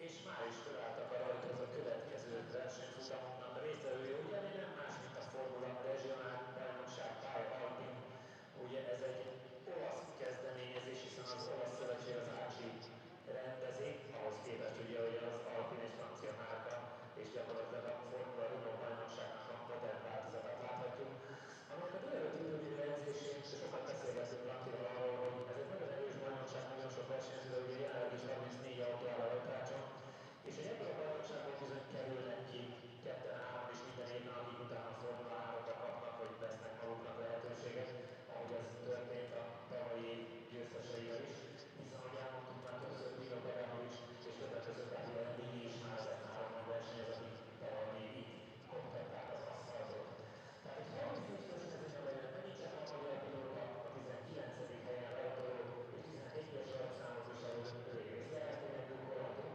És már is fölálltak a rajtot a következő versenyfutamoknak résztvevői, ugye ami nem más, mint a Formula Regionál bajnokság pálya Alpine. Ugye ez egy olasz kezdeményezés, hiszen az olasz szövetség az ACI rendezi, ahhoz képest ugye, hogy az Alpine egy francia márka, és gyakorlatilag a Formula Renault bajnokságnak a modern változatát láthatjuk. Aminek a délelőtt időmérő edzésén sokat beszélgettünk Lantival arról, hogy ez egy nagyon erős bajnokság, nagyon sok versenyző, ugye jelenleg is 34 autó áll a rajtrácson, és hogy ebből a bajnokságból bizony kerülnek ki ketten, hárman és minden évben, akik utána a Formula 3-ra kapnak, vagy vesznek maguknak lehetőséget, ahogy ez történt a tavalyi év győzteseivel is, hiszen ahogy elmondtuk már többször, Dino Bergamo is, és többek között Daniel Emini is már ezek háromban versenyez, akik tavaly még itt koptatták az aszfaltot. Tehát egy 30 éves mezőny, amelyen megint csak a magyar pilóta a 19. helyen rajtoló, és 11-es rajtszámot viselő részlehetőnek drukkolható.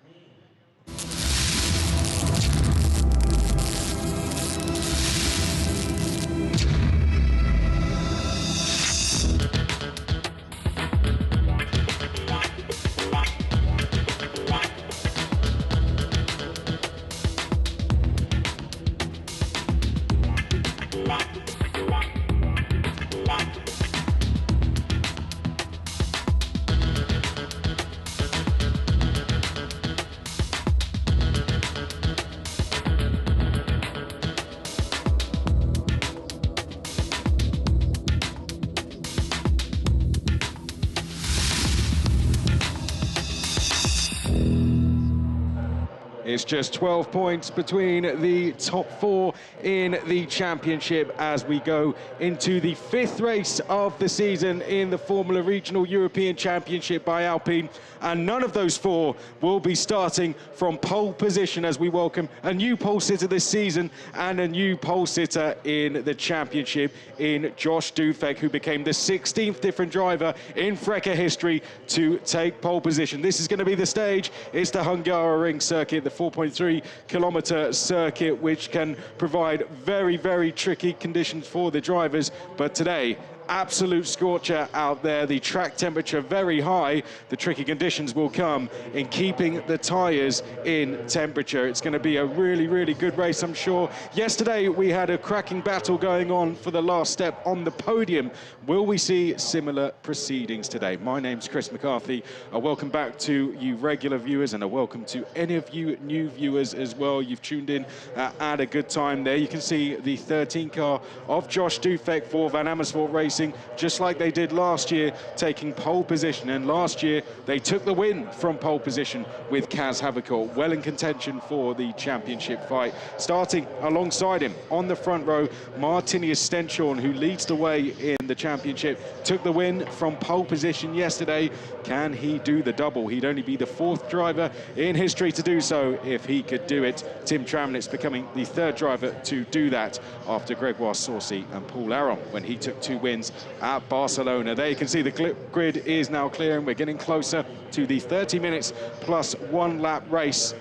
Mi It's just 12 points between the top four in the championship as we go into the fifth race of the season in the Formula Regional European Championship by Alpine. And none of those four will be starting from pole position as we welcome a new pole sitter this season and a new pole sitter in the championship in Josh Dufek, who became the 16th different driver in FRECA history to take pole position. This is going to be the stage. It's the Hungaroring circuit, the 4.3 kilometer circuit, which can provide very, very tricky conditions for the drivers. But today, absolute scorcher out there, the track temperature very high. The tricky conditions will come in keeping the tyres in temperature. It's going to be a really, really good race, I'm sure. Yesterday we had a cracking battle going on for the last step on the podium. Will we see similar proceedings today? My name's Chris McCarthy. A welcome back to you regular viewers, and a welcome to any of you new viewers as well. You've tuned in at a good time there. You can see the 13 car of Josh Dufek for Van Amersfoort Racing, just like they did last year, taking pole position. And last year they took the win from pole position with Kaz Havercourt, well in contention for the championship fight. Starting alongside him on the front row, Martinius Stenchorn, who leads the way in the championship, took the win from pole position yesterday. Can he do the double? He'd only be the fourth driver in history to do so if he could do it. Tim Tramnitz becoming the third driver to do that after Gregoire Saucy and Paul Aron when he took 2 wins at Barcelona. There you can see the grid is now clear, and we're getting closer to the 30 minutes plus 1 lap race.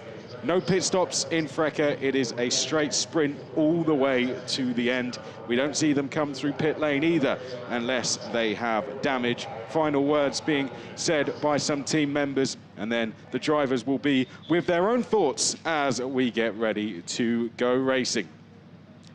No pit stops in FRECA. It is a straight sprint all the way to the end. We don't see them come through pit lane either unless they have damage. Final words being said by some team members, and then the drivers will be with their own thoughts as we get ready to go racing.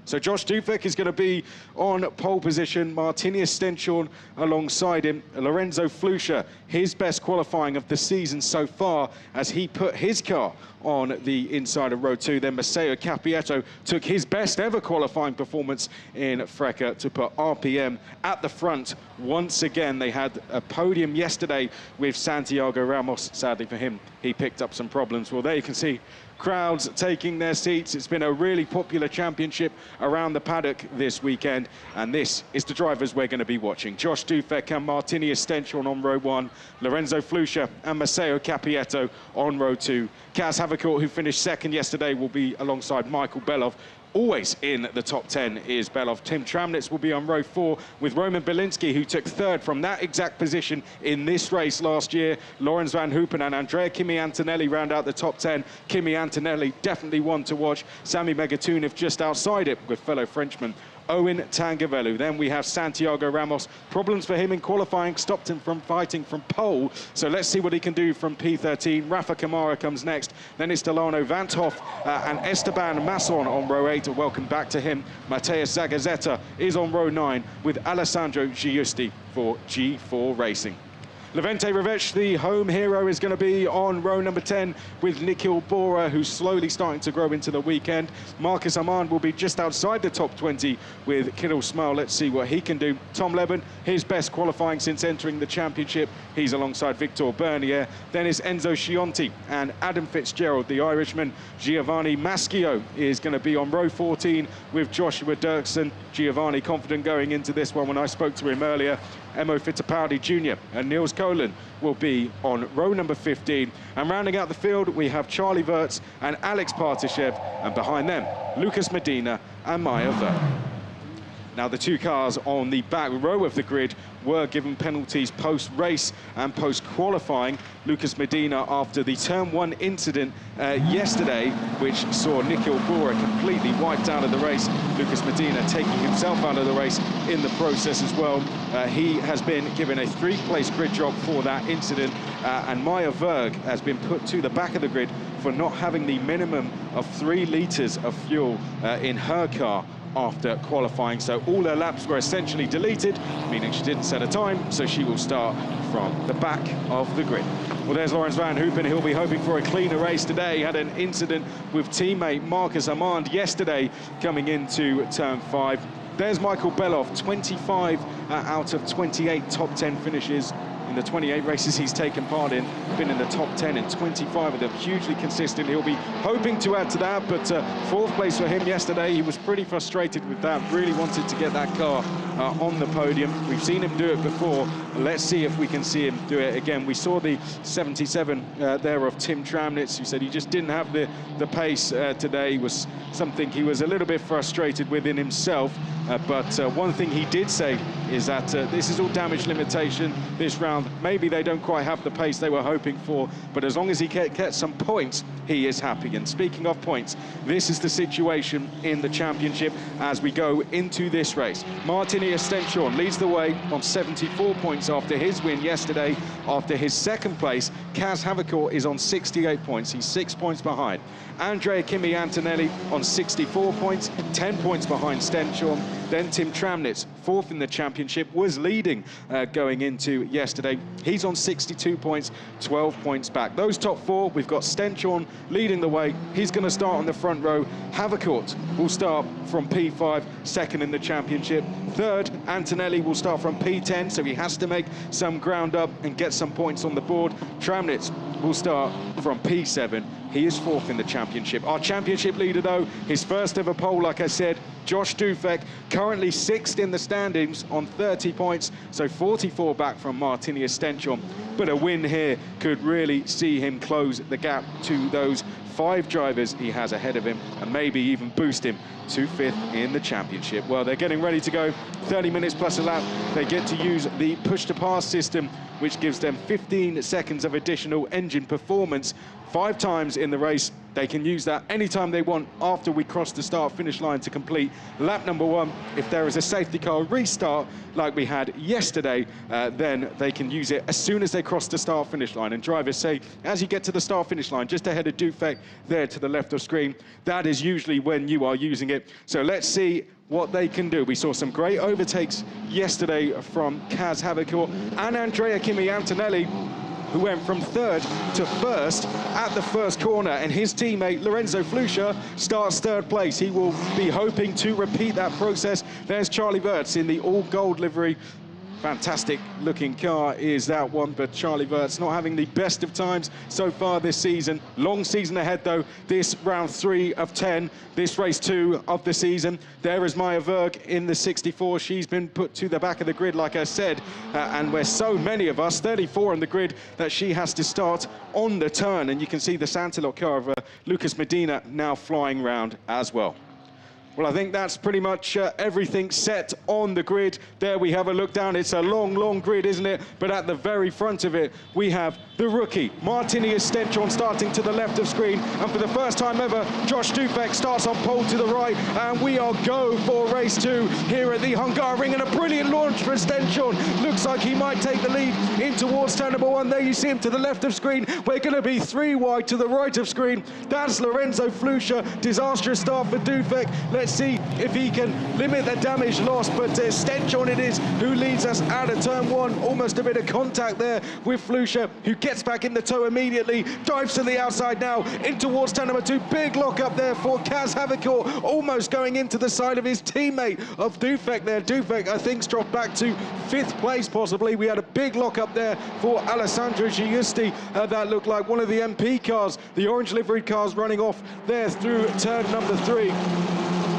So Josh Dufek is going to be on pole position. Martinius Stenchorn alongside him. Lorenzo Flusha, his best qualifying of the season so far as he put his car on the inside of row 2. Then Matteo Capietto took his best ever qualifying performance in FRECA to put RPM at the front once again. They had a podium yesterday with Santiago Ramos. Sadly for him, he picked up some problems. Well, there you can see crowds taking their seats. It's been a really popular championship around the paddock this weekend, and this is the drivers we're going to be watching. Josh Dufek and Martinius Stenchorn on row 1, Lorenzo Flusha and Matteo Capietto on row 2. Kaz Havercourt, who finished second yesterday, will be alongside Michael Belov. Always in the top 10 is Belov. Tim Tramnitz will be on row 4 with Roman Belinsky, who took third from that exact position in this race last year. Lawrence Van Hoopen and Andrea Kimi Antonelli round out the top 10. Kimi Antonelli definitely one to watch. Sami Megatunev just outside it with fellow Frenchman Owen Tangavelu. Then we have Santiago Ramos. Problems for him in qualifying, stopped him from fighting from pole. So let's see what he can do from P13. Rafa Kamara comes next. Then it's Delano Van't Hoff and Esteban Masson on row 8. Welcome back to him. Mateus Zagazeta is on row 9 with Alessandro Giusti for G4 Racing. Levente Revech, the home hero, is going to be on row number 10 with Nikhil Bora, who's slowly starting to grow into the weekend. Marcus Armand will be just outside the top 20 with Kirill Smile. Let's see what he can do. Tom Leben, his best qualifying since entering the championship. He's alongside Victor Bernier. Then it's Enzo Scionti and Adam Fitzgerald, the Irishman. Giovanni Maschio is going to be on row 14 with Joshua Dirksen. Giovanni confident going into this one when I spoke to him earlier. Emo Fittipaldi Jr. and Niels Colin will be on row number 15. And rounding out the field, we have Charlie Wirtz and Alex Partashev, and behind them, Lucas Medina and Maya Ver. Now, the two cars on the back row of the grid were given penalties post-race and post-qualifying. Lucas Medina, after the Turn 1 incident yesterday, which saw Nikhil Bora completely wiped out of the race. Lucas Medina taking himself out of the race in the process as well. He has been given a 3-place grid job for that incident, and Maya Verg has been put to the back of the grid for not having the minimum of 3 litres of fuel in her car after qualifying. So all her laps were essentially deleted, meaning she didn't set a time, so she will start from the back of the grid. Well, there's Lawrence Van Hoopen. He'll be hoping for a cleaner race today. Had an incident with teammate Marcus Armand yesterday coming into Turn 5. There's Michael Belov, 25 out of 28 top 10 finishes in the 28 races he's taken part in, been in the top 10 in 25 of them, hugely consistent. He'll be hoping to add to that, but 4th place for him yesterday. He was pretty frustrated with that, really wanted to get that car on the podium. We've seen him do it before. Let's see if we can see him do it again. We saw the 77 there of Tim Tramnitz, who said he just didn't have the pace today. Was something he was a little bit frustrated with in himself. But one thing he did say is that this is all damage limitation this round. Maybe they don't quite have the pace they were hoping for, but as long as he gets some points, he is happy. And speaking of points, this is the situation in the championship as we go into this race. Martin Stenchorn leads the way on 74 points after his win yesterday. After his 2nd place, Kaz Havercourt is on 68 points. He's 6 points behind. Andrea Kimi Antonelli on 64 points, 10 points behind Stenchorn. Then Tim Tramnitz, 4th in the championship, was leading going into yesterday. He's on 62 points, 12 points back. Those top 4, we've got Stenchorn leading the way. He's going to start on the front row. Havercourt will start from P5, 2nd in the championship. 3rd, Antonelli will start from P10, so he has to make some ground up and get some points on the board. Tramnitz will start from P7. He is 4th in the championship. Our championship leader, though, his first ever pole, like I said, Josh Dufek, currently 6th in the standings on 30 points, so 44 back from Martinius Stenchorn. But a win here could really see him close the gap to those 5 drivers he has ahead of him, and maybe even boost him to 5th in the championship. Well, they're getting ready to go 30 minutes plus a lap. They get to use the push-to-pass system, which gives them 15 seconds of additional engine performance 5 times in the race. They can use that anytime they want after we cross the start-finish line to complete lap number 1. If there is a safety car restart like we had yesterday, then they can use it as soon as they cross the start-finish line. And drivers say, as you get to the start-finish line, just ahead of Dufek there to the left of screen, that is usually when you are using it. So let's see what they can do. We saw some great overtakes yesterday from Kaz Havercourt and Andrea Kimi Antonelli, who went from 3rd to 1st at the first corner, and his teammate Lorenzo Flusha starts 3rd place. He will be hoping to repeat that process. There's Charlie Wirtz in the all-gold livery. Fantastic looking car is that one, but Charlie Wirtz not having the best of times so far this season. Long season ahead though, this round 3 of 10, this race 2 of the season. There is Maya Verg in the 64. She's been put to the back of the grid, like I said, and we're so many of us, 34 on the grid, that she has to start on the turn. And you can see the Santilot car of Lucas Medina now flying round as well. Well, I think that's pretty much everything set on the grid. There we have a look down. It's a long, long grid, isn't it? But at the very front of it, we have the rookie, Martinius Stenchon, starting to the left of screen. And for the first time ever, Josh Dufek starts on pole to the right. And we are go for race 2 here at the Hungaroring. And a brilliant launch for Stenchon. Looks like he might take the lead in towards turn number 1. There you see him to the left of screen. We're going to be 3 wide to the right of screen. That's Lorenzo Flusha. Disastrous start for Dufek. Let's see if he can limit the damage loss, but Stenchon it is who leads us out of turn 1. Almost a bit of contact there with Flusha, who gets back in the tow immediately, dives to the outside now, in towards turn number 2. Big lock up there for Kaz Havikor, almost going into the side of his teammate of Dufek there. Dufek, I think, dropped back to 5th place possibly. We had a big lock up there for Alessandro Giusti. That looked like one of the MP cars, the orange liveried cars running off there through turn number 3.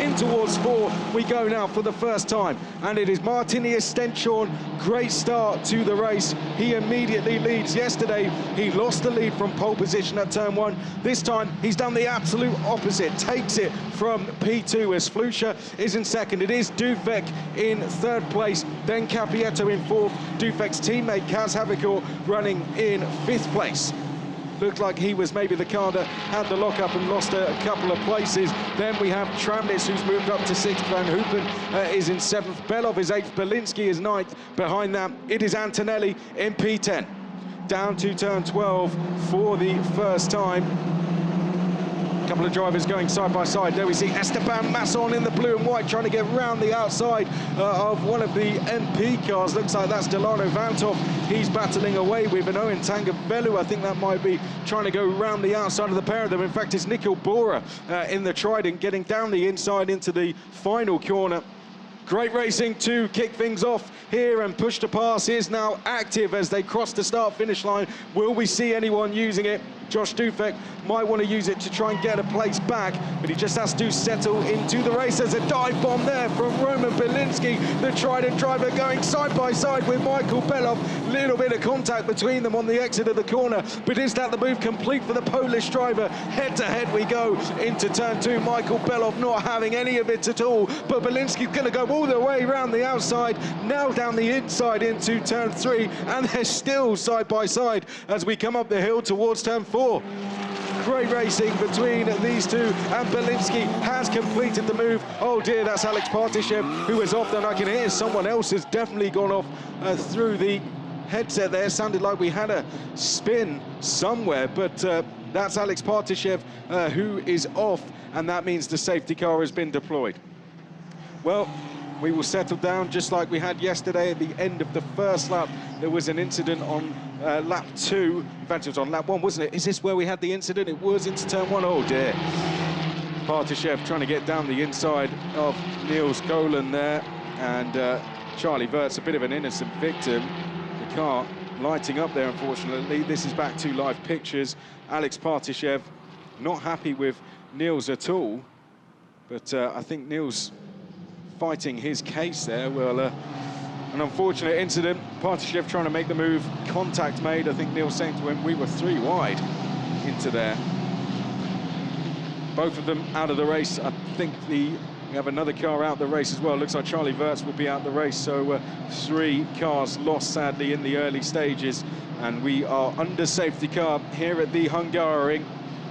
In towards 4 we go now for the first time, and it is Martinius Stenchon. Great start to the race. He immediately leads. Yesterday he lost the lead from pole position at turn 1. This time he's done the absolute opposite, takes it from P2 as Flusha is in 2nd. It is Dufek in 3rd place, then Capietto in 4th. Dufek's teammate Kaz Havikor running in 5th place. Looked like he was maybe the car that had the lock-up and lost a couple of places. Then we have Tramnitz, who's moved up to 6th. Van Hoopen is in 7th. Belov is 8th. Belinsky is 9th. Behind that, it is Antonelli in P10. Down to turn 12 for the first time. A couple of drivers going side by side. There we see Esteban Masson in the blue and white trying to get round the outside of one of the MP cars. Looks like that's Delano Vantov. He's battling away with an Owen Tangavelu. I think that might be trying to go round the outside of the pair of them. In fact, it's Nikhil Bora in the Trident getting down the inside into the final corner. Great racing to kick things off here, and push to pass is now active as they cross the start-finish line. Will we see anyone using it? Josh Dufek might want to use it to try and get a place back, but he just has to settle into the race. There's a dive bomb there from Roman Belinsky, the Trident driver, going side by side with Michael Belov. Little bit of contact between them on the exit of the corner, but is that the move complete for the Polish driver? Head to head we go into turn 2. Michael Belov not having any of it at all, but Belinsky's going to go all the way around the outside, now down the inside into turn 3, and they're still side by side as we come up the hill towards turn 4. Great racing between these two, and Belinsky has completed the move. Oh dear, that's Alex Partishev who is off. Then I can hear someone else has definitely gone off through the headset there. Sounded like we had a spin somewhere, but that's Alex Partishev who is off, and that means the safety car has been deployed. Well, we will settle down just like we had yesterday at the end of the first lap. There was an incident on lap 2. In fact, it was on lap 1, wasn't it? Is this where we had the incident? It was into turn 1. Oh dear. Partishev trying to get down the inside of Niels Golan there, and Charlie Wirtz, a bit of an innocent victim. The car lighting up there, unfortunately. This is back to live pictures. Alex Partishev not happy with Niels at all, but I think Niels fighting his case there. Well, an unfortunate incident. Partishev trying to make the move, contact made. I think Niels saying to him, we were 3 wide into there. Both of them out of the race. I think we have another car out the race as well. Looks like Charlie Wirtz will be out the race. So 3 cars lost, sadly, in the early stages. And we are under safety car here at the Hungaroring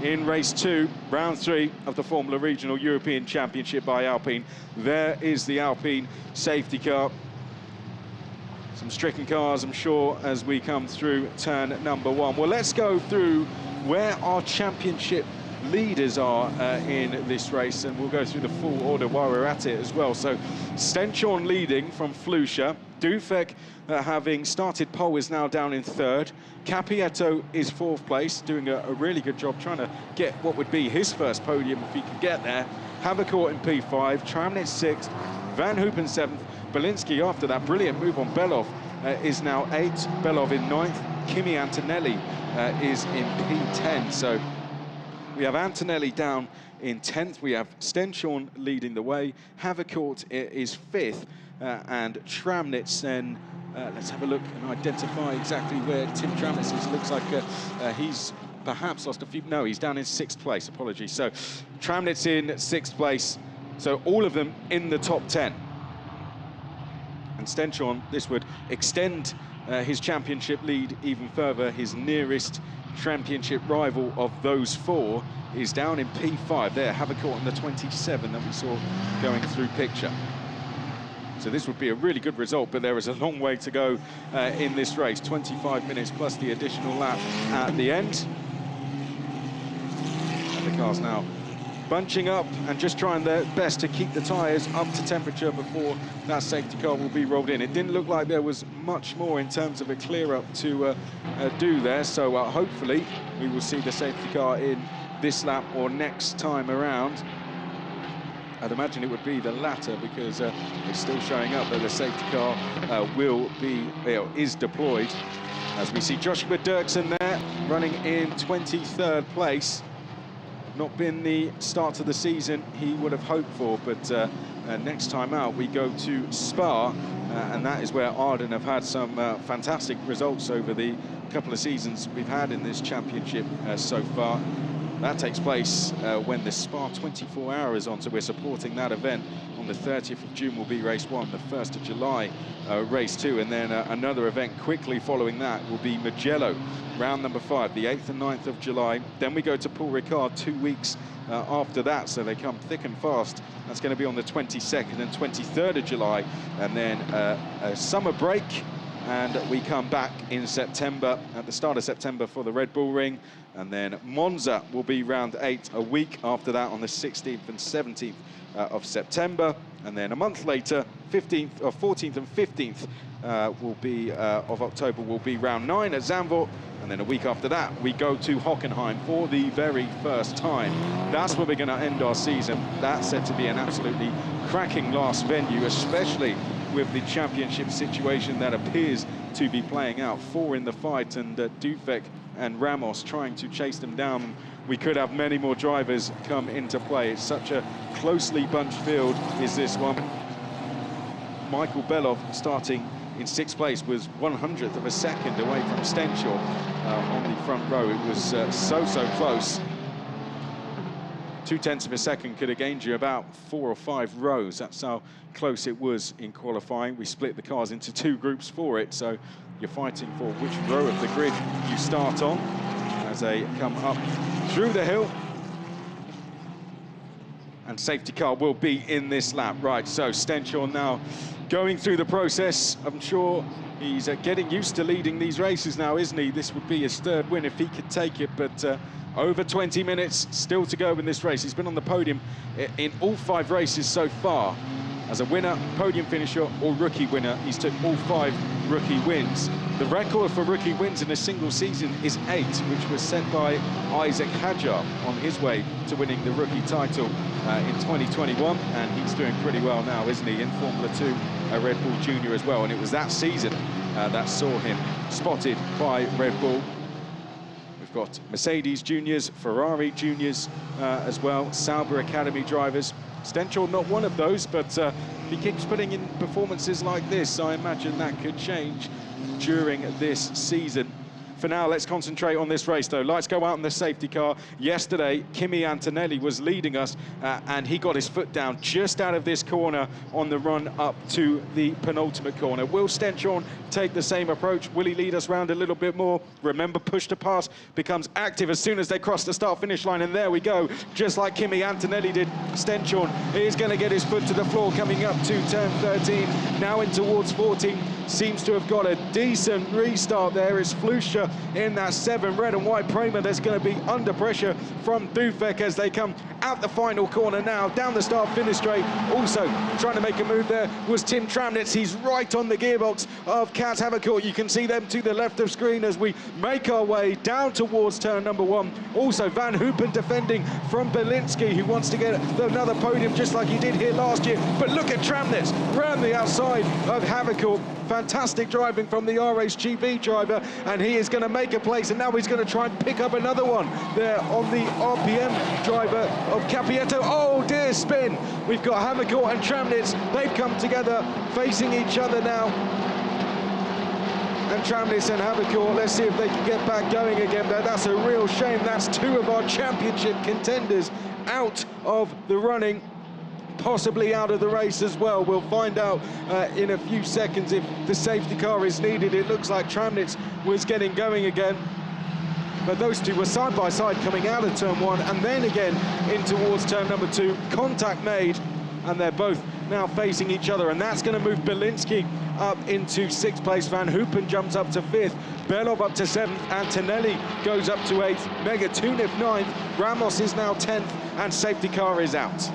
in race 2, round 3 of the Formula Regional European Championship by Alpine. There is the Alpine safety car. Some stricken cars, I'm sure, as we come through turn number 1. Well, let's go through where our championship leaders are in this race, and we'll go through the full order while we're at it as well. So Stenchon leading from Flusha. Dufek, having started pole, is now down in 3rd. Capietto is 4th place, doing a really good job trying to get what would be his first podium if he could get there. Havikor in P5, Tramnitz 6th, Van Hoopen 7th, Belinsky after that brilliant move on Belov is now 8th, Belov in 9th, Kimi Antonelli is in P10. So we have Antonelli down in 10th, we have Stenchon leading the way, Havikor is 5th, and Tramnitz then, let's have a look and identify exactly where Tim Tramnitz is. Looks like he's perhaps lost a few, no, he's down in 6th place, apologies. So Tramnitz in 6th place, So all of them in the top 10. And Stenchon, this would extend his championship lead even further. His nearest championship rival of those four is down in P5 there, Havercourt on the 27 that we saw going through picture. So this would be a really good result, but there is a long way to go in this race. 25 minutes plus the additional lap at the end. And the car's now bunching up and just trying their best to keep the tyres up to temperature before that safety car will be rolled in. It didn't look like there was much more in terms of a clear-up to do there, so hopefully we will see the safety car in this lap or next time around. I'd imagine it would be the latter because it's still showing up that the safety car is deployed. As we see Joshua Dirksen there running in 23rd place. Not been the start to the season he would have hoped for, but next time out we go to Spa, and that is where Arden have had some fantastic results over the couple of seasons we've had in this championship so far. That takes place when the Spa 24 hours on, so we're supporting that event. On the 30th of June will be race 1, the 1st of July race 2, and then another event quickly following that will be Mugello, round number 5, the 8th and 9th of July. Then we go to Paul Ricard 2 weeks after that, so they come thick and fast. That's going to be on the 22nd and 23rd of July, and then a summer break, and we come back in September, at the start of September for the Red Bull Ring, and then Monza will be round 8 a week after that on the 16th and 17th of September, and then a month later, 14th and 15th of October will be round 9 at Zandvoort, and then a week after that we go to Hockenheim for the very first time. That's where we're going to end our season. That's said to be an absolutely cracking last venue, especially with the championship situation that appears to be playing out. 4 in the fight, and Dufek and Ramos trying to chase them down. We could have many more drivers come into play. It's such a closely bunched field is this one. Michael Belov starting in 6th place was 100th of a second away from Stenchon on the front row. It was so close. 0.2 of a second could have gained you about 4 or 5 rows. That's how close it was in qualifying. We split the cars into 2 groups for it, so you're fighting for which row of the grid you start on as they come up through the hill. And safety car will be in this lap. Right, so Stenchon now going through the process. I'm sure he's getting used to leading these races now, isn't he? This would be his 3rd win if he could take it, but over 20 minutes still to go in this race. He's been on the podium in all 5 races so far. As a winner, podium finisher, or rookie winner, he's took all 5 rookie wins. The record for rookie wins in a single season is 8, which was set by Isaac Hadjar on his way to winning the rookie title in 2021, and he's doing pretty well now, isn't he, in Formula 2, Red Bull Junior as well, and it was that season that saw him spotted by Red Bull. We've got Mercedes Juniors, Ferrari Juniors as well, Sauber Academy drivers. Stenchon not one of those, but he keeps putting in performances like this. I imagine that could change during this season. For now, let's concentrate on this race, though. Lights go out on the safety car. Yesterday, Kimi Antonelli was leading us, and he got his foot down just out of this corner on the run up to the penultimate corner. Will Stenchon take the same approach? Will he lead us round a little bit more? Remember, push to pass becomes active as soon as they cross the start-finish line, and there we go. Just like Kimi Antonelli did, Stenchon is going to get his foot to the floor coming up to turn 13, now in towards 14. Seems to have got a decent restart there. It's Flusha in that 7 red and white Prema that's going to be under pressure from Dufek as they come out the final corner now, down the start-finish straight. Also trying to make a move there was Tim Tramnitz. He's right on the gearbox of Kat Havercourt. You can see them to the left of screen as we make our way down towards turn number 1. Also Van Hoopen defending from Belinsky, who wants to get another podium just like he did here last year. But look at Tramnitz round the outside of Havercourt. Fantastic driving from the RHGB driver, and he is going to make a place, and now he's going to try and pick up another one there on the RPM driver of Capieto. Oh dear, spin. We've got Havercourt and Tramnitz. They've come together facing each other now. And Tramnitz and Havercourt, let's see if they can get back going again. That's a real shame. That's 2 of our championship contenders out of the running. possibly out of the race as well. We'll find out in a few seconds if the safety car is needed. It looks like Tramnitz was getting going again. But those two were side by side coming out of turn 1 and then again in towards turn number 2. Contact made, and they're both now facing each other, and that's going to move Bielinski up into 6th place. Van Hoopen jumps up to 5th, Belov up to 7th, Antonelli goes up to 8th, Megatuniv 9th, Ramos is now 10th, and safety car is out.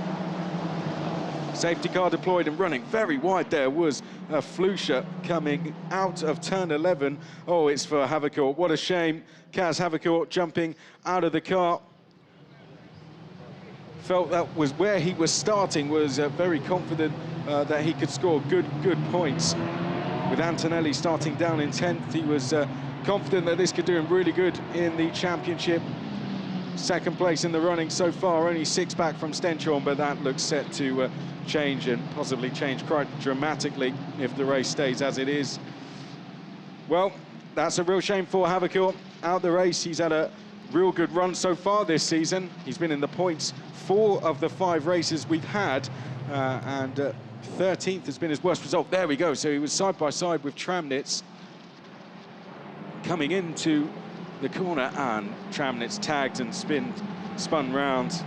Safety car deployed and running very wide. There was a Flusha coming out of turn 11. Oh, it's for Havercourt. What a shame. Kaz Havercourt jumping out of the car. Felt that was where he was starting, was very confident that he could score good points. With Antonelli starting down in 10th, he was confident that this could do him really good in the championship. 2nd place in the running so far, only 6 back from Stenchorn, but that looks set to change and possibly change quite dramatically if the race stays as it is. Well, that's a real shame for Havercourt. Out the race, he's had a real good run so far this season. He's been in the points 4 of the 5 races we've had, and 13th has been his worst result. There we go. So he was side by side with Tramnitz coming into the corner, and Tramnitz tagged and spun round.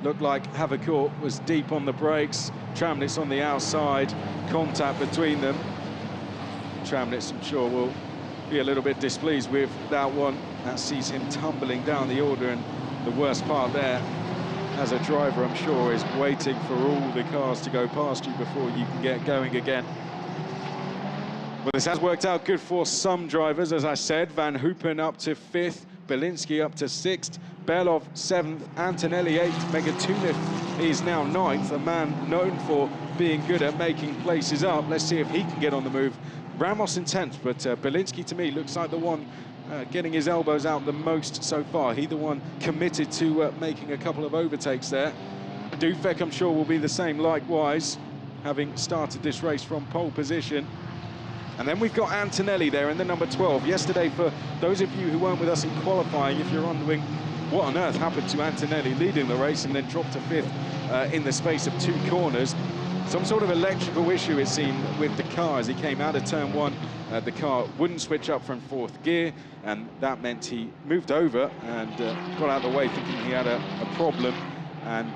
Looked like Havercourt was deep on the brakes. Tramnitz on the outside. Contact between them. Tramnitz, I'm sure, will be a little bit displeased with that one. That sees him tumbling down the order, and the worst part there, as a driver, I'm sure, is waiting for all the cars to go past you before you can get going again. Well, this has worked out good for some drivers, as I said. Van Hoopen up to 5th, Bielinski up to 6th, Belov 7th, Antonelli 8th, Megatuniv is now 9th, a man known for being good at making places up. Let's see if he can get on the move. Ramos in 10th, but Bielinski to me looks like the one getting his elbows out the most so far. He the one committed to making a couple of overtakes there. Dufek, I'm sure, will be the same likewise, having started this race from pole position. And then we've got Antonelli there in the number 12. Yesterday, for those of you who weren't with us in qualifying, if you're wondering what on earth happened to Antonelli leading the race and then dropped to 5th in the space of 2 corners, some sort of electrical issue, it seemed, with the car as he came out of turn 1. The car wouldn't switch up from 4th gear, and that meant he moved over and got out of the way thinking he had a problem, and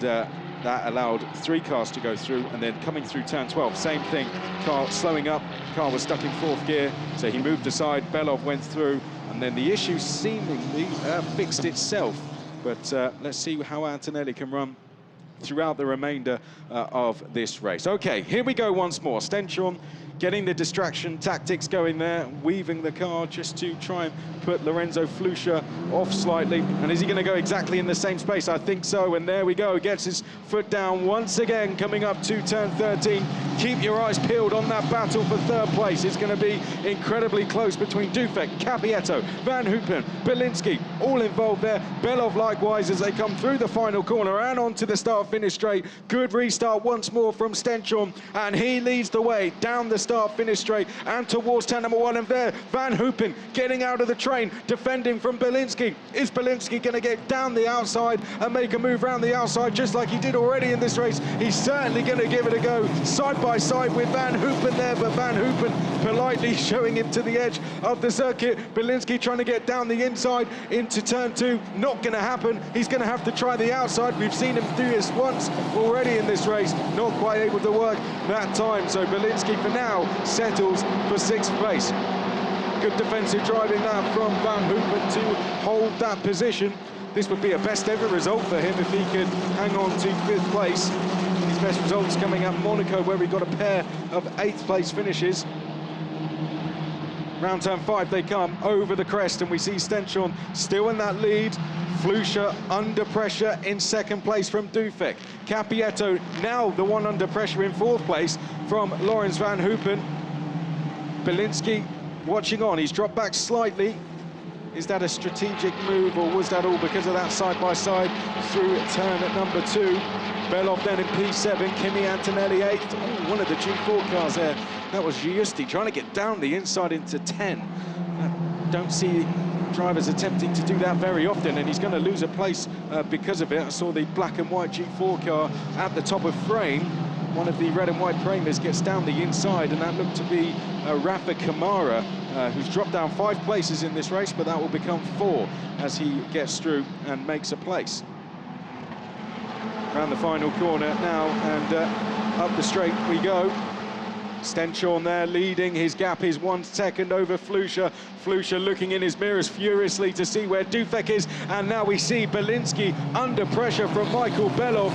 that allowed 3 cars to go through. And then coming through turn 12, same thing, car slowing up, car was stuck in 4th gear, so he moved aside, Belov went through, and then the issue seemingly fixed itself. But let's see how Antonelli can run throughout the remainder of this race. Okay, here we go once more. Stenchorn getting the distraction tactics going there, weaving the car just to try and put Lorenzo Flusha off slightly. And is he going to go exactly in the same space? I think so, and there we go. Gets his foot down once again, coming up to turn 13. Keep your eyes peeled on that battle for 3rd place. It's going to be incredibly close between Dufek, Capietto, Van Hoopen, Bielinski, all involved there. Belov likewise as they come through the final corner and onto the start-finish straight. Good restart once more from Stenchorn, and he leads the way down the start-finish straight and towards turn number 1. And there, Van Hoopen getting out of the train, defending from Bielinski. Is Bielinski going to get down the outside and make a move around the outside just like he did already in this race? He's certainly going to give it a go. Side by side with Van Hoopen there, but Van Hoopen politely showing him to the edge of the circuit. Bielinski trying to get down the inside into turn 2. Not going to happen. He's going to have to try the outside. We've seen him do this once already in this race. Not quite able to work that time. So Bielinski for now settles for 6th place. Good defensive driving that from Van Hoopen to hold that position. This would be a best ever result for him if he could hang on to 5th place. His best results coming at Monaco, where we got a pair of 8th place finishes. Round turn 5 they come over the crest, and we see Stenchorn still in that lead. Flusha under pressure in 2nd place from Dufek. Capietto now the one under pressure in 4th place from Lawrence Van Hoopen. Bielinski watching on, he's dropped back slightly. Is that a strategic move, or was that all because of that side-by-side through turn at number 2? Belov then in P7, Kimi Antonelli 8th. Oh, one of the G4 cars there. That was Giusti trying to get down the inside into 10. Don't see drivers attempting to do that very often, and he's going to lose a place because of it. I saw the black and white G4 car at the top of frame. One of the red and white Premers gets down the inside, and that looked to be Rafa Kamara, who's dropped down 5 places in this race, but that will become 4 as he gets through and makes a place. Around the final corner now, and up the straight we go. Stenchorn there leading, his gap is 1 second over Flusha. Flusha looking in his mirrors furiously to see where Dufek is, and now we see Belinsky under pressure from Michael Belov.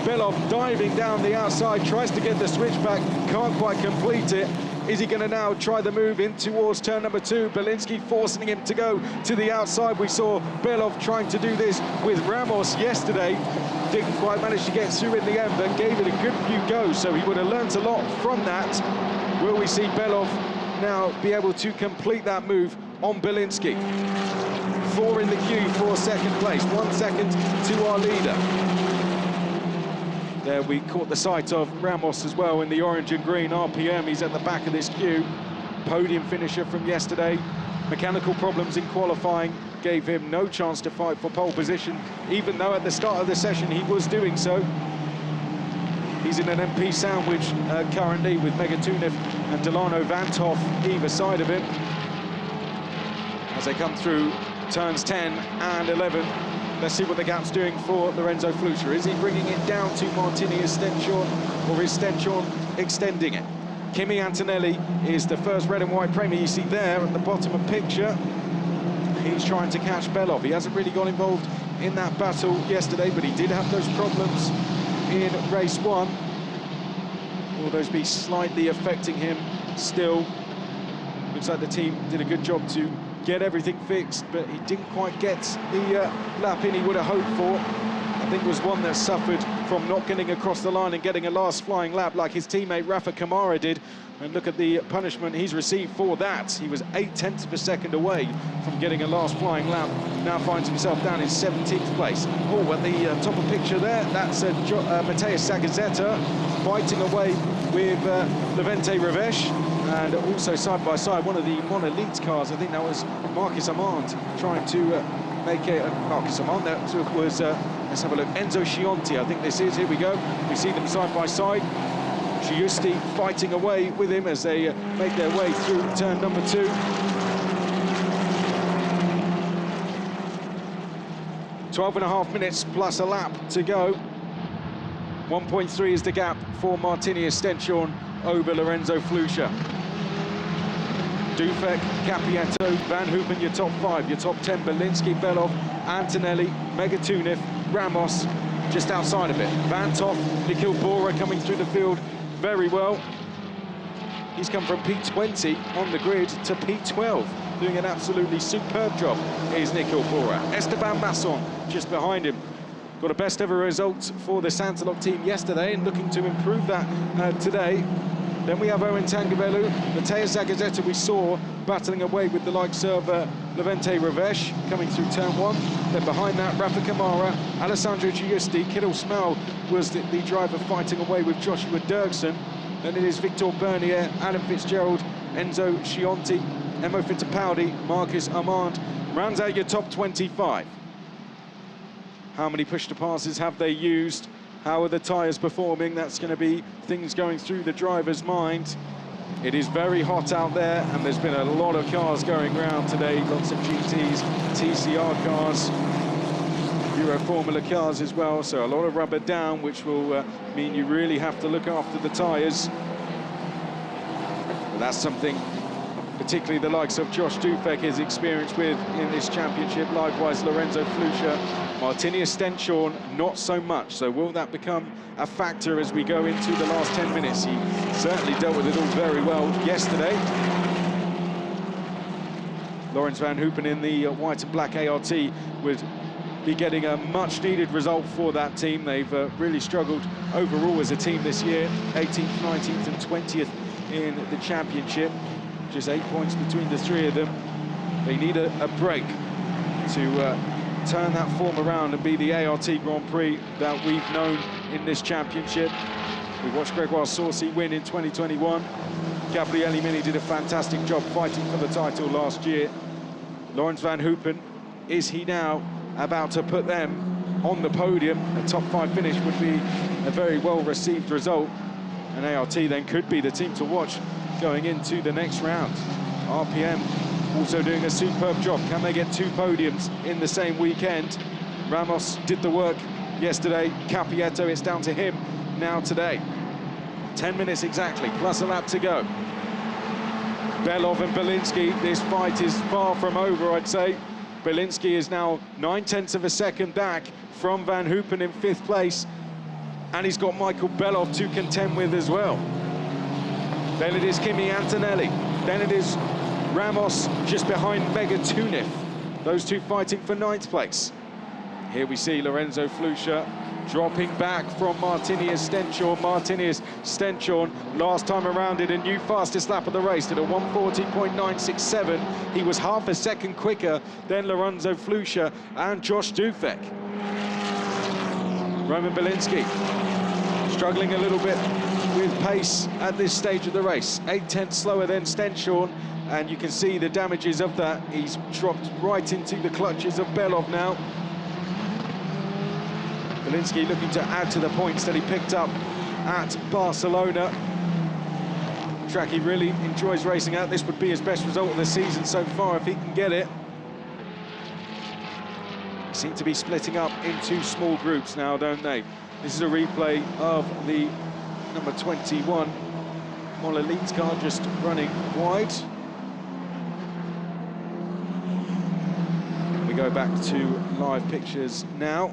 Belov diving down the outside, tries to get the switchback, can't quite complete it. Is he going to now try the move in towards turn number 2? Belinsky forcing him to go to the outside. We saw Belov trying to do this with Ramos yesterday. Didn't quite manage to get through in the end, but gave it a good few goes, so he would have learnt a lot from that. Will we see Belov now be able to complete that move on Belinsky? 4 in the queue for second place, 1 second to our leader. There we caught the sight of Ramos as well in the orange and green RPM. He's at the back of this queue. Podium finisher from yesterday. Mechanical problems in qualifying gave him no chance to fight for pole position, even though at the start of the session he was doing so. He's in an MP sandwich currently with Megatunev and Delano Vanthoff either side of him. As they come through turns 10 and 11. Let's see what the gap's doing for Lorenzo Flusha. Is he bringing it down to Martini's Stenchorn, or is Stenchorn extending it? Kimi Antonelli is the first red and white Premier you see there at the bottom of picture. He's trying to catch Belov. He hasn't really got involved in that battle yesterday, but he did have those problems in race 1. Will those be slightly affecting him still? Looks like the team did a good job to get everything fixed, but he didn't quite get the lap in he would have hoped for. I think it was one that suffered from not getting across the line and getting a last flying lap like his teammate Rafa Kamara did. And look at the punishment he's received for that. He was 0.8 of a second away from getting a last flying lap. Now finds himself down in 17th place. Oh, at the top of picture there, that's Mateusz Zagazzetta fighting away with Levente Revesh. And also side by side, one of the Monolith cars, I think that was Marcus Armand trying to make it. Marcus Armand, that was, let's have a look, Enzo Scianti, I think this is. Here we go. We see them side by side. Giusti fighting away with him as they make their way through turn number 2. .12.5 minutes plus a lap to go. 1.3 is the gap for Martinius Stenchorn over Lorenzo Flusha. Dufek, Capietto, Van Hoopen, your top 5. Your top 10, Belinsky, Belov, Antonelli, Megatunev, Ramos, just outside of it. Vanthoff, Nikhil Bora coming through the field very well. He's come from P20 on the grid to P12, doing an absolutely superb job. Here's Nikhil Bora. Esteban Masson just behind him. Got a best ever result for the Santalok team yesterday and looking to improve that today. Then we have Owen Tangabelu, Mateusz Zagazzetta we saw battling away with the likes of Levente Revesh coming through turn 1. Then behind that, Rafa Kamara, Alessandro Giusti, Kirill Smel was the driver fighting away with Joshua Dirksen. Then it is Victor Bernier, Adam Fitzgerald, Enzo Scianti, Emo Fittipaldi, Marcus Armand. Rounds out your top 25. How many push-to-passes have they used? How are the tyres performing? That's going to be things going through the driver's mind. It is very hot out there, and there's been a lot of cars going around today. Lots of GTs, TCR cars, Euro Formula cars as well. So a lot of rubber down, which will mean you really have to look after the tyres. But that's something particularly the likes of Josh Dufek is experienced with in this championship. Likewise, Lorenzo Flusha. Martinius Stenchorn, not so much. So will that become a factor as we go into the last 10 minutes? He certainly dealt with it all very well yesterday. Lawrence Van Hoopen in the white and black ART would be getting a much-needed result for that team. They've really struggled overall as a team this year. 18th, 19th and 20th in the championship. Just 8 points between the 3 of them. They need a break to turn that form around and be the ART Grand Prix that we've known in this championship. We watched Gregoire Saucy win in 2021. Gabriele Mini did a fantastic job fighting for the title last year. Laurens van Hoopen, is he now about to put them on the podium? A top 5 finish would be a very well-received result, and ART then could be the team to watch going into the next round. RPM also doing a superb job. Can they get 2 podiums in the same weekend? Ramos did the work yesterday. Capieto, it's down to him now today. 10 minutes exactly, plus a lap to go. Belov and Belinsky, this fight is far from over, I'd say. Belinsky is now 9/10 of a second back from Van Hoopen in 5th place, and he's got Michael Belov to contend with as well. Then it is Kimi Antonelli, then it is Ramos just behind Megatunic. Those two fighting for 9th place. Here we see Lorenzo Flusha dropping back from Martinius Stenchorn. Martinius Stenchorn, last time around, did a new fastest lap of the race, did a 1:40.967. He was half a second quicker than Lorenzo Flusha and Josh Dufek. Roman Belinsky struggling a little bit with pace at this stage of the race. 8/10 slower than Stenchorn, and you can see the damages of that. He's dropped right into the clutches of Belov now. Belinsky looking to add to the points that he picked up at Barcelona. Track he really enjoys racing at. This would be his best result of the season so far if he can get it. Seem to be splitting up into small groups now, don't they? This is a replay of the number 21 Mola Leeds car just running wide. We go back to live pictures now.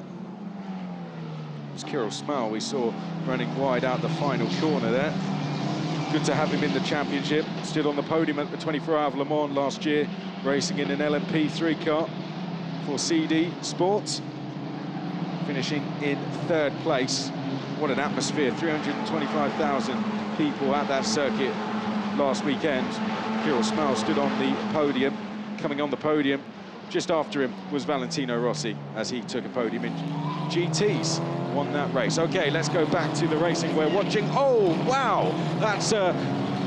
It was Kirill Smale we saw running wide out the final corner there. Good to have him in the championship. Stood on the podium at the 24 Hours of Le Mans last year, racing in an LMP3 car for CD Sports, finishing in 3rd place. What an atmosphere, 325,000 people at that circuit last weekend. Kirill Smale stood on the podium. Coming on the podium just after him was Valentino Rossi, as he took a podium in GTs, won that race. Okay, let's go back to the racing we're watching. Oh, wow, that's a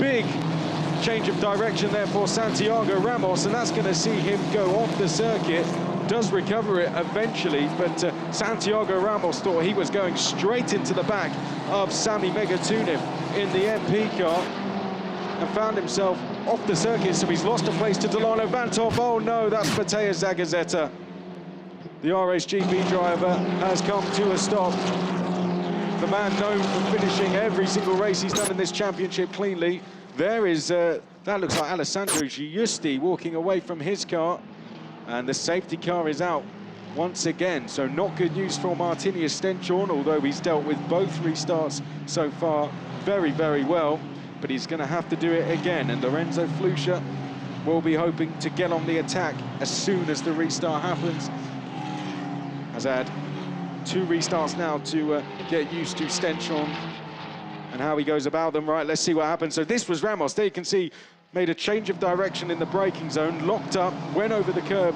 big change of direction there for Santiago Ramos, and that's going to see him go off the circuit. Does recover it eventually, but Santiago Ramos thought he was going straight into the back of Sami Megatunic in the MP car and found himself off the circuit, so he's lost a place to Delano Vanthof. Oh no, that's Mateusz Zagazeta. The RSGP driver has come to a stop. The man known for finishing every single race he's done in this championship cleanly. There is, that looks like Alessandro Giusti walking away from his car, and the safety car is out once again. So not good news for Martinius Stenchorn, although he's dealt with both restarts so far very, very well. But he's going to have to do it again, and Lorenzo Flusha will be hoping to get on the attack as soon as the restart happens. Has had 2 restarts now to get used to Stenchorn and how he goes about them. Right, let's see what happens. So this was Ramos. There you can see, made a change of direction in the braking zone, locked up, went over the curb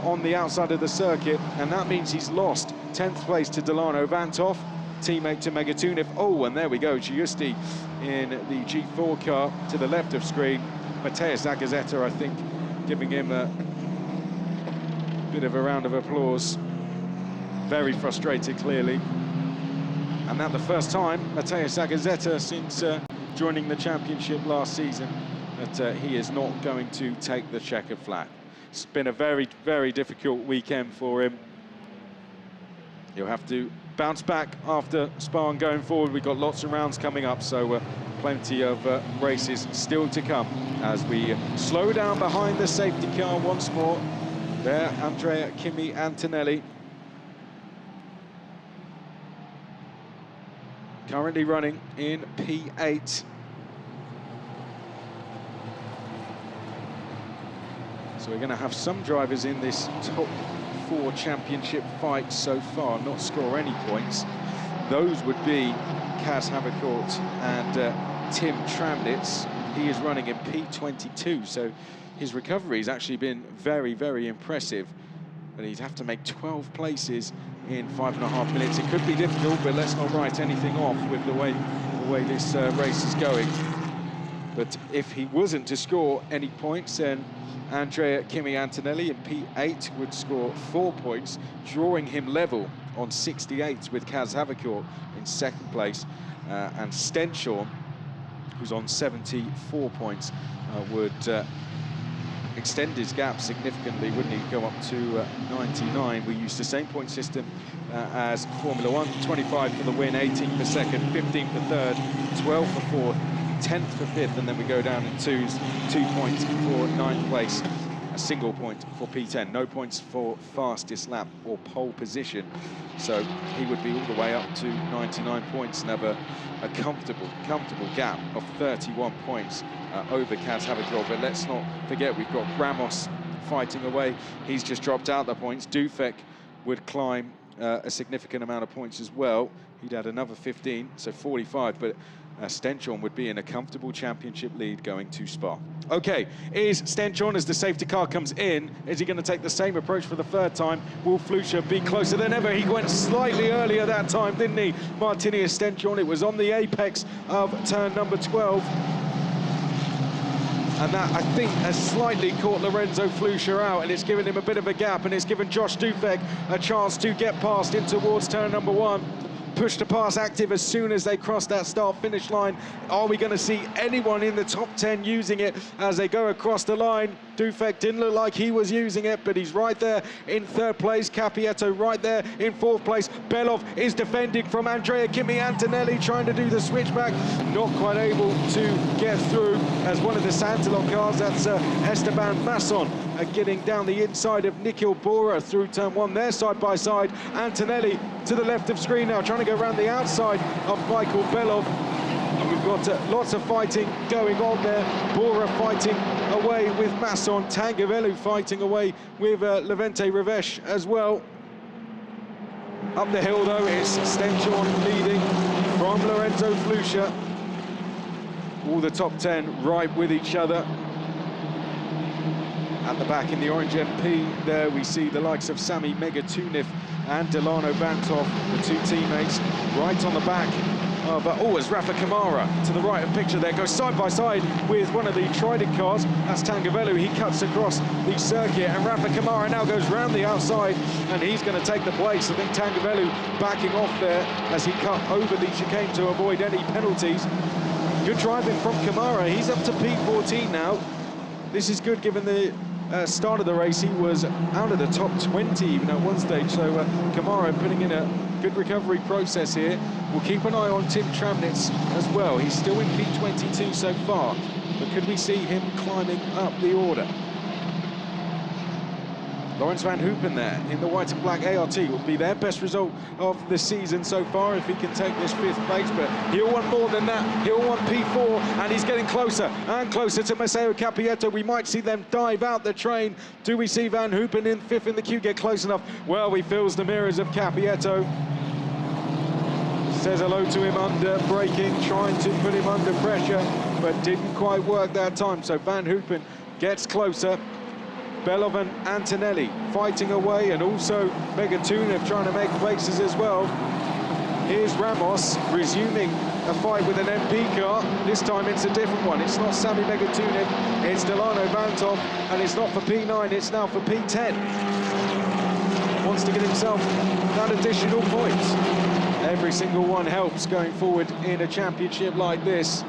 on the outside of the circuit, and that means he's lost 10th place to Delano Vanthof, teammate to Megatunic. Oh, and there we go, Giusti in the G4 car to the left of screen. Mateusz Zagazeta, I think, giving him a bit of a round of applause. Very frustrated, clearly. And that the first time, Mateusz Zagazeta, since joining the championship last season, that he is not going to take the checkered flag. It's been a very, very difficult weekend for him. He'll have to bounce back after Spa and going forward. We've got lots of rounds coming up, so plenty of races still to come as we slow down behind the safety car once more. There, Andrea Kimi Antonelli. Currently running in P8. So we're going to have some drivers in this top 4 championship fight so far not score any points. Those would be Kaz Havercourt and Tim Tramnitz. He is running in P22, so his recovery has actually been very, very impressive. But he'd have to make 12 places in 5.5 minutes. It could be difficult, but let's not write anything off with the way this race is going. But if he wasn't to score any points, then Andrea Kimi Antonelli in P8 would score 4 points, drawing him level on 68 with Kaz Havikor in second place. And Stenshorn, who's on 74 points, would extend his gap significantly, wouldn't he? Go up to 99. We use the same point system as Formula One. 25 for the win, 18 for second, 15 for third, 12 for fourth, 10th for fifth, and then we go down in twos. 2 points for ninth place, a single point for P10. No points for fastest lap or pole position. So he would be all the way up to 99 points and have a comfortable gap of 31 points over Kaz Havikor. But let's not forget, we've got Ramos fighting away. He's just dropped out the points. Dufek would climb a significant amount of points as well. He'd had another 15, so 45, but Stenshorn would be in a comfortable championship lead going to Spa. Okay, is Stenshorn, as the safety car comes in, is he going to take the same approach for the third time? Will Flusha be closer than ever? He went slightly earlier that time, didn't he? Martinius Stenshorn, it was on the apex of turn number 12. And that, I think, has slightly caught Lorenzo Flusha out, and it's given him a bit of a gap, and it's given Josh Dufek a chance to get past in towards turn number 1. Push to pass active as soon as they cross that start-finish line. Are we going to see anyone in the top 10 using it as they go across the line? Dufek didn't look like he was using it, but he's right there in third place. Capietto right there in fourth place. Belov is defending from Andrea Kimi Antonelli, trying to do the switchback. Not quite able to get through as one of the Santilon cars, that's Esteban Masson, getting down the inside of Nikhil Bora through turn 1. They're side by side. Antonelli to the left of screen now, trying to go around the outside of Michael Belov. And we've got lots of fighting going on there. Bora fighting away with Masson. Tangavelu fighting away with Levente Ravesh as well. Up the hill though, it's Stenshorn leading from Lorenzo Flusha. All the top 10 right with each other. At the back in the orange MP, there we see the likes of Sami Megatuniv and Delano Bantov, the two teammates, right on the back of, it's Rafa Kamara to the right of picture there, goes side by side with one of the Trident cars. That's Tangavelu. He cuts across the circuit, and Rafa Kamara now goes round the outside, and he's going to take the place. I think Tangavelu backing off there as he cut over the chicane to avoid any penalties. Good driving from Kamara. He's up to P14 now. This is good given the start of the race. He was out of the top 20 even at one stage, so Kamara putting in a good recovery process here. We'll keep an eye on Tim Tramnitz as well. He's still in P22 so far, but could we see him climbing up the order? Lawrence Van Hoopen there in the white and black ART will be their best result of the season so far if he can take this 5th place, but he'll want more than that. He'll want P4, and he's getting closer and closer to Matteo Capietto. We might see them dive out the train. Do we see Van Hoopen in 5th in the queue get close enough? Well, he feels the mirrors of Capietto. Says hello to him under braking, trying to put him under pressure, but didn't quite work that time. So Van Hoopen gets closer. Belov and Antonelli fighting away, and also Megatunev trying to make places as well. Here's Ramos resuming a fight with an MP car. This time it's a different one. It's not Sami Megatunev, it's Delano Bantov, and it's not for P9, it's now for P10. Wants to get himself that additional point. Every single one helps going forward in a championship like this.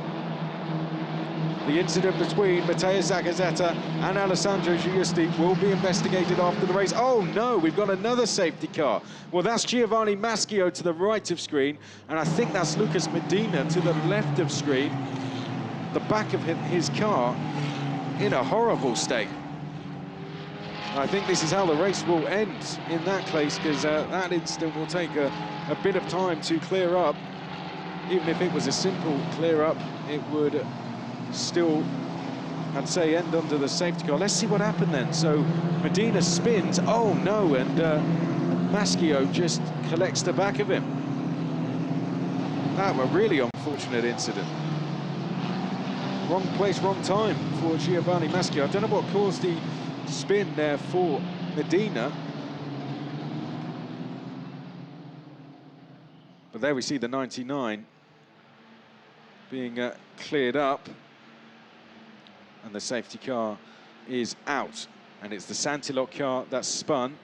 The incident between Matteo Zagazzetta and Alessandro Giusti will be investigated after the race. Oh no, we've got another safety car. Well, that's Giovanni Maschio to the right of screen, and I think that's Lucas Medina to the left of screen. The back of his car in a horrible state. I think this is how the race will end in that case, because that incident will take a bit of time to clear up. Even if it was a simple clear up, it would still, I'd say, end under the safety car. Let's see what happened then. So Medina spins, oh no, and Maschio just collects the back of him. That was a really unfortunate incident. Wrong place, wrong time for Giovanni Maschio. I don't know what caused the spin there for Medina. But there we see the 99 being cleared up. and the safety car is out. And it's the Santilok car that's spun.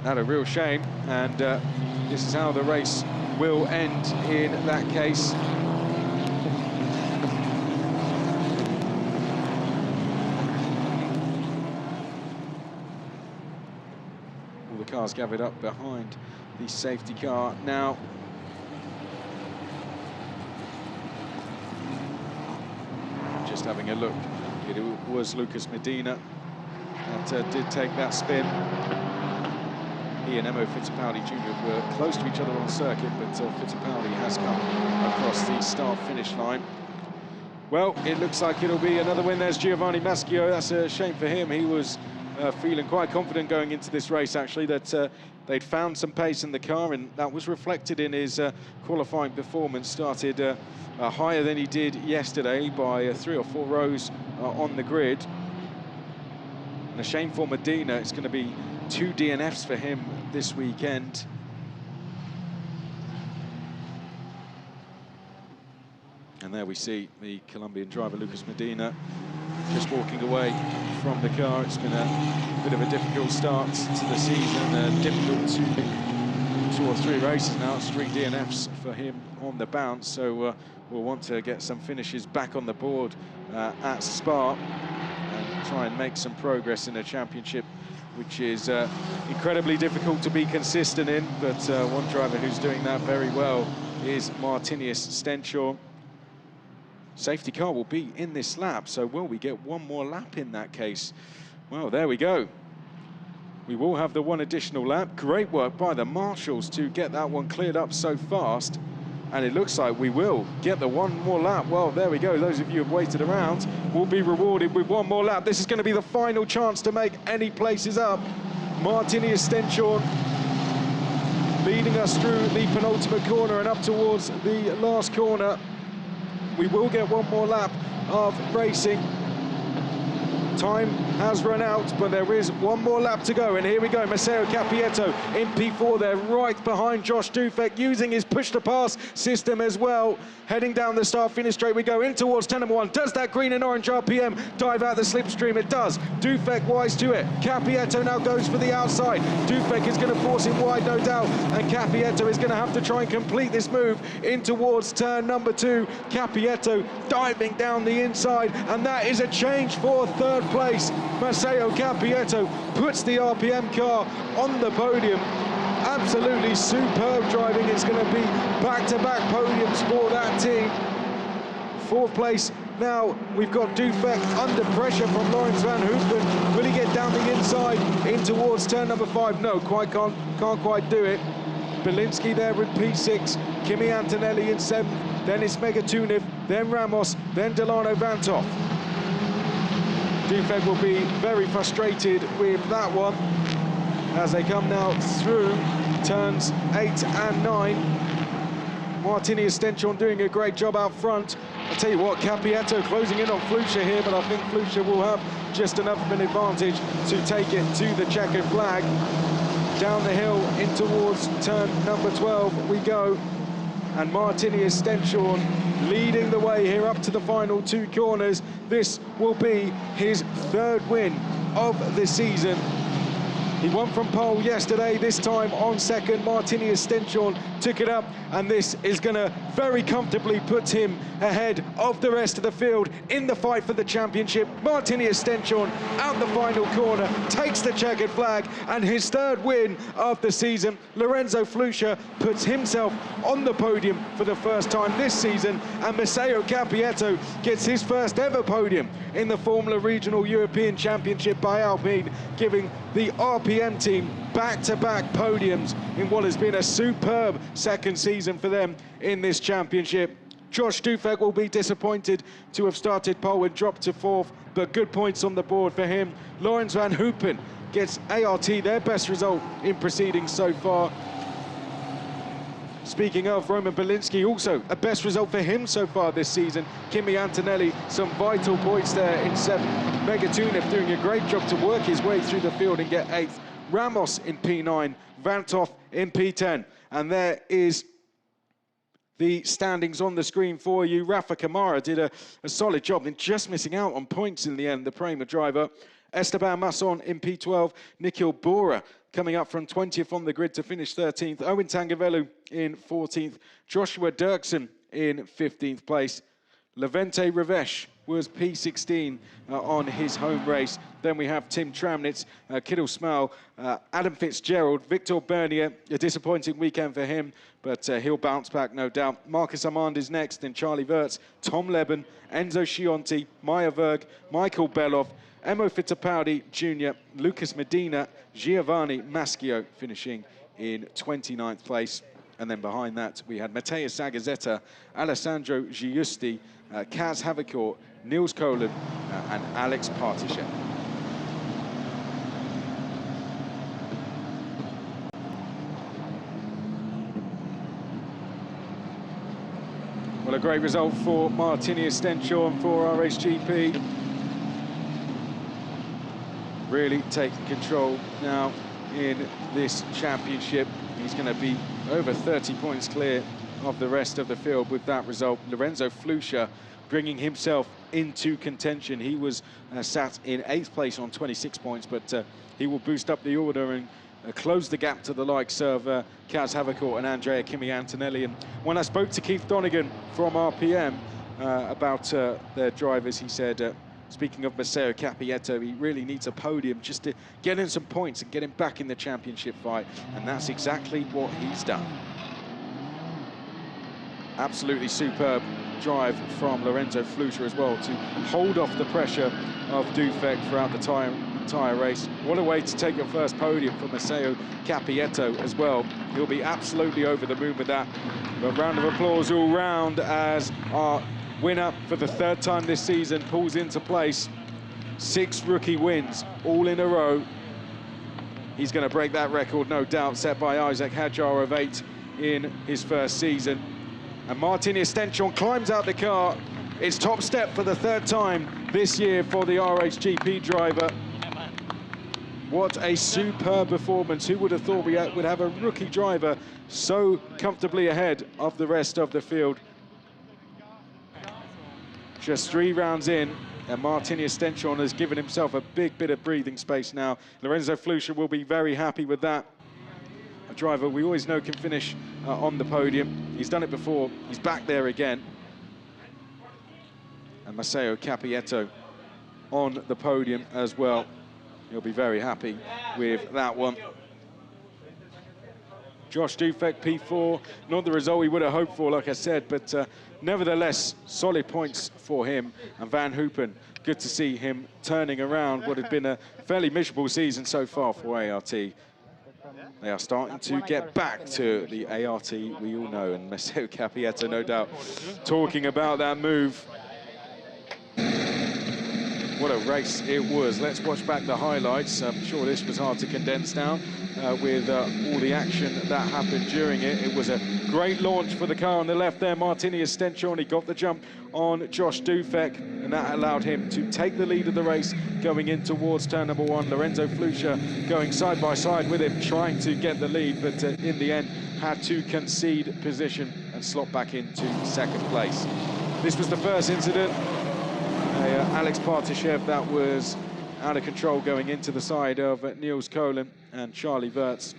Not a real shame, and this is how the race will end in that case. All the cars gathered up behind the safety car now. Just having a look, it was Lucas Medina that did take that spin. He and Emo Fittipaldi Jr. were close to each other on circuit, but Fittipaldi has come across the start-finish line. Well, it looks like it'll be another win. There's Giovanni Maschio. That's a shame for him. He was feeling quite confident going into this race, actually, that they'd found some pace in the car, and that was reflected in his qualifying performance. Started higher than he did yesterday by 3 or 4 rows on the grid. And a shame for Medina. It's going to be 2 DNFs for him this weekend. And there we see the Colombian driver, Lucas Medina, just walking away from the car. It's been a bit of a difficult start to the season, difficult 2 or 3 races now. It's 3 DNFs for him on the bounce, so we'll want to get some finishes back on the board at Spa and try and make some progress in the championship, which is incredibly difficult to be consistent in, but one driver who's doing that very well is Martinius Stenchor. Safety car will be in this lap, so will we get one more lap in that case? Well, there we go. We will have the 1 additional lap. Great work by the marshals to get that one cleared up so fast. And it looks like we will get the 1 more lap. Well, there we go. Those of you who have waited around will be rewarded with 1 more lap. This is going to be the final chance to make any places up. Martinius Stenchor leading us through the penultimate corner and up towards the last corner. We will get 1 more lap of racing. Time has run out, but there is 1 more lap to go. And here we go, Maceo Capietto in P4 there, right behind Josh Dufek, using his push-to-pass system as well. Heading down the start-finish straight we go, in towards turn number 1. Does that green and orange RPM dive out the slipstream? It does. Dufek wise to it. Capietto now goes for the outside. Dufek is going to force him wide, no doubt, and Capietto is going to have to try and complete this move in towards turn number 2. Capietto diving down the inside, and that is a change for 3rd place. Maceo Capietto puts the RPM car on the podium. Absolutely superb driving. It's going to be back-to-back podiums for that team. 4th place now. We've got Dufek under pressure from Lawrence Van Hoopen. Will he get down the inside in towards turn number 5? No, can't quite do it. Belinsky there with P6, Kimi Antonelli in 7th, then it's Megatuniv, then Ramos, then Delano Vanthoff. Dufek will be very frustrated with that one as they come now through turns 8 and 9. Martinius Stenchor doing a great job out front. I'll tell you what, Capietto closing in on Flucher here, but I think Flucher will have just enough of an advantage to take it to the checkered flag. Down the hill in towards turn number 12 we go. And Martinius Stenchor leading the way here up to the final 2 corners. This will be his 3rd win of the season. He won from pole yesterday, this time on 2nd. Martinius Stenchor took it up, and this is going to very comfortably put him ahead of the rest of the field in the fight for the championship. Martinius Stenchor out the final corner, takes the checkered flag, and his 3rd win of the season. Lorenzo Flucher puts himself on the podium for the first time this season, and Maceo Capietto gets his 1st ever podium in the Formula Regional European Championship by Alpine, giving the RPM team back-to-back podiums in what has been a superb 2nd season for them in this championship. Josh Dufek will be disappointed to have started pole and dropped to 4th, but good points on the board for him. Lawrence Van Hoopen gets ART, their best result in proceedings so far. Speaking of, Roman Belinsky, also a best result for him so far this season. Kimi Antonelli, some vital points there in 7th. Megatuniv doing a great job to work his way through the field and get 8th. Ramos in P9, Vanthoff in P10. And there is the standings on the screen for you. Rafa Kamara did a solid job in just missing out on points in the end, the Prema driver. Esteban Masson in P12, Nikhil Bora coming up from 20th on the grid to finish 13th. Owen Tangavelu in 14th. Joshua Dirksen in 15th place. Levente Ravesh was P16 on his home race. Then we have Tim Tramnitz, Kiddle Smell, Adam Fitzgerald, Victor Bernier. A disappointing weekend for him, but he'll bounce back, no doubt. Marcus Armand is next, then Charlie Wirtz, Tom Leben, Enzo Scionti, Maya Verg, Michael Belov, Emo Fittipaldi Jr., Lucas Medina, Giovanni Maschio finishing in 29th place. And then behind that, we had Matteo Zagazzetta, Alessandro Giusti, Kaz Havicourt, Niels Kolen, and Alex Partishev. Well, a great result for Martini Stenchon for RHGP. Really taking control now in this championship. He's going to be over 30 points clear of the rest of the field with that result. Lorenzo Flusha bringing himself into contention. He was sat in 8th place on 26 points, but he will boost up the order and close the gap to the likes of Kaz Havicourt and Andrea Kimi Antonelli. And when I spoke to Keith Donegan from RPM about their drivers, he said, speaking of Maceo Capietto, he really needs a podium just to get in some points and get him back in the championship fight. And that's exactly what he's done. Absolutely superb drive from Lorenzo Flusha as well to hold off the pressure of Dufek throughout the entire race. What a way to take your first podium for Maceo Capietto as well. He'll be absolutely over the moon with that. But round of applause all round as our winner for the 3rd time this season pulls into place. 6 rookie wins, all in a row. He's going to break that record, no doubt, set by Isaac Hadjar of 8 in his first season. And Martini Stenchon climbs out the car. It's top step for the 3rd time this year for the RHGP driver. What a superb performance. Who would have thought we would have a rookie driver so comfortably ahead of the rest of the field? Just 3 rounds in, and Martini Stenchon has given himself a big bit of breathing space now. Lorenzo Flusha will be very happy with that. A driver we always know can finish on the podium. He's done it before. He's back there again. And Maceo Capietto on the podium as well. He'll be very happy with that one. Josh Dufek, P4, not the result we would have hoped for, like I said, but nevertheless, solid points for him. And Van Hoopen, good to see him turning around what had been a fairly miserable season so far for ART. They are starting to get back to the ART we all know, and Maceo Capietto, no doubt, talking about that move. What a race it was. Let's watch back the highlights. I'm sure this was hard to condense down with all the action that happened during it. It was a great launch for the car on the left there. Martini Stenchon, he got the jump on Josh Dufek, and that allowed him to take the lead of the race going in towards turn number 1. Lorenzo Flusha going side by side with him, trying to get the lead, but in the end had to concede position and slot back into 2nd place. This was the first incident. Alex Partishev, that was out of control going into the side of Niels Kolen and Charlie Wirtz.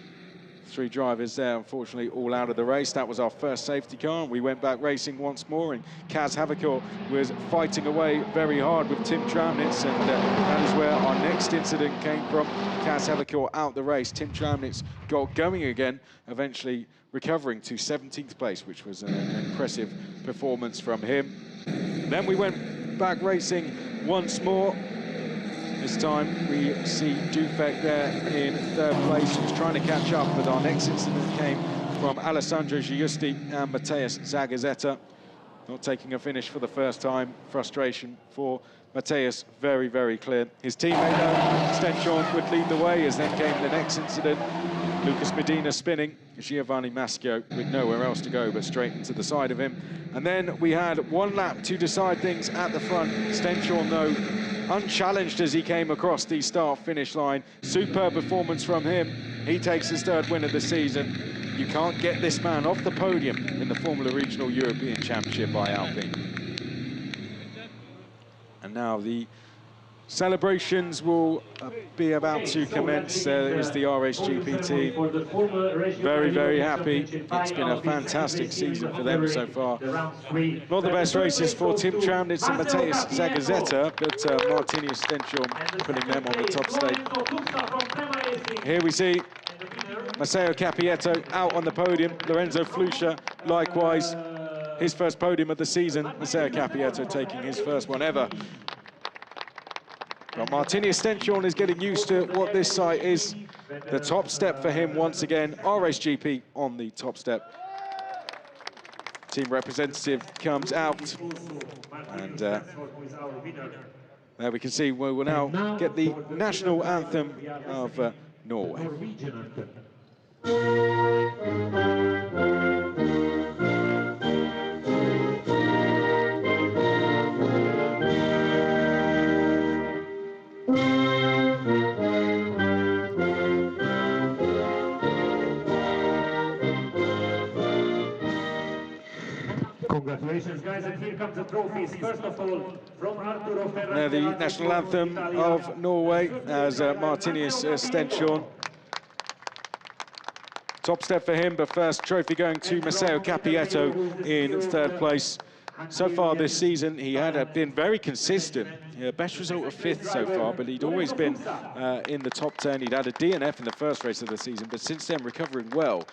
3 drivers there, unfortunately, all out of the race. That was our first safety car, and we went back racing once more, and Kaz Havicourt was fighting away very hard with Tim Tramnitz, and that is where our next incident came from. Kaz Havicourt out the race. Tim Tramnitz got going again, eventually recovering to 17th place, which was an impressive performance from him. Then we went back racing once more. This time we see Dufek there in 3rd place. He was trying to catch up, but our next incident came from Alessandro Giusti and Matthias Zagazzetta. Not taking a finish for the first time. Frustration for Matthias, very, very clear. His teammate, Stenchon, would lead the way, as then came the next incident. Lucas Medina spinning, Giovanni Maschio with nowhere else to go but straight into the side of him. And then we had 1 lap to decide things at the front. Stenchon, though, unchallenged as he came across the start-finish line. Superb performance from him. He takes his 3rd win of the season. you can't get this man off the podium in the Formula Regional European Championship by Alpine. And now the celebrations will be about to commence. There's the RSGP team. Very, very happy. It's been a fantastic season for them so far. Not the best races for Tim Tramnitz and Mateusz Zagazeta, but Martini Stenchorn putting them on the top stage. Here we see Matteo Capietto out on the podium. Lorenzo Flusha, likewise, his first podium of the season. Matteo Capietto taking his first one ever. But Martini Stenchorn is getting used to what this site is. The top step for him once again. RSGP on the top step. Team representative comes out. And there we can see we will now get the national anthem of Norway. Congratulations, guys, and here comes the trophies. First of all, from Arturo Ferrari. Now the national anthem of Norway as Martinius Stenchorn. Top step for him, but first trophy going to Matteo Capietto in third place. So far this season, he had been very consistent. Best result of 5th so far, but he'd always been in the top 10. He'd had a DNF in the first race of the season, but since then recovering well.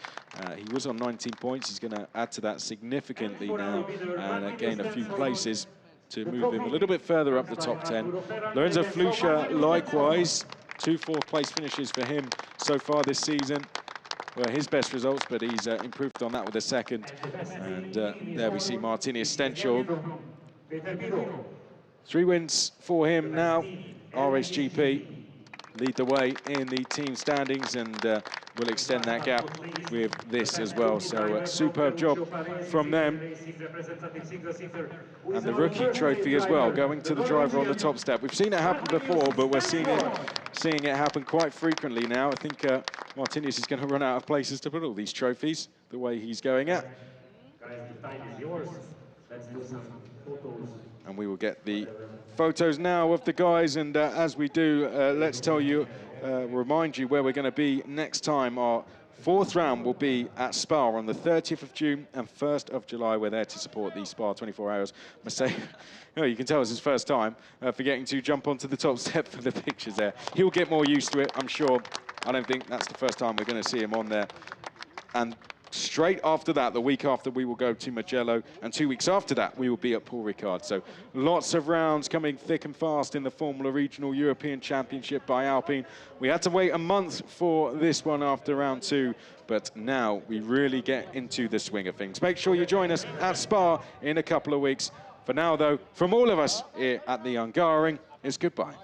He was on 19 points. He's going to add to that significantly now and gain a few places to move him a little bit further up the top 10. Lorenzo Flusha, likewise, 2 4th-place finishes for him so far this season. Were his best results, but he's improved on that with a 2nd. And there we see Martinius Stenchorn. 3 wins for him now. RSGP lead the way in the team standings and will extend that gap with this as well. So superb job from them. And the rookie trophy as well, going to the driver on the top step. We've seen it happen before, but we're seeing it happen quite frequently now. I think Martinius is going to run out of places to put all these trophies the way he's going at. Guys, the time is yours. Let's do some photos. And we will get the photos now of the guys, and as we do, let's remind you where we're going to be next time. Our 4th round will be at Spa on the 30th of June and 1st of July. We're there to support the Spa 24 Hours. You can tell it's his first time forgetting to jump onto the top step for the pictures there. He'll get more used to it, I'm sure. I don't think that's the first time we're going to see him on there. And straight after that, the week after, we will go to Mugello, and 2 weeks after that, we will be at Paul Ricard. So lots of rounds coming thick and fast in the Formula Regional European Championship by Alpine. We had to wait a month for this one after round 2, but now we really get into the swing of things. Make sure you join us at Spa in a couple of weeks. For now, though, from all of us here at the Hungaroring, it's goodbye.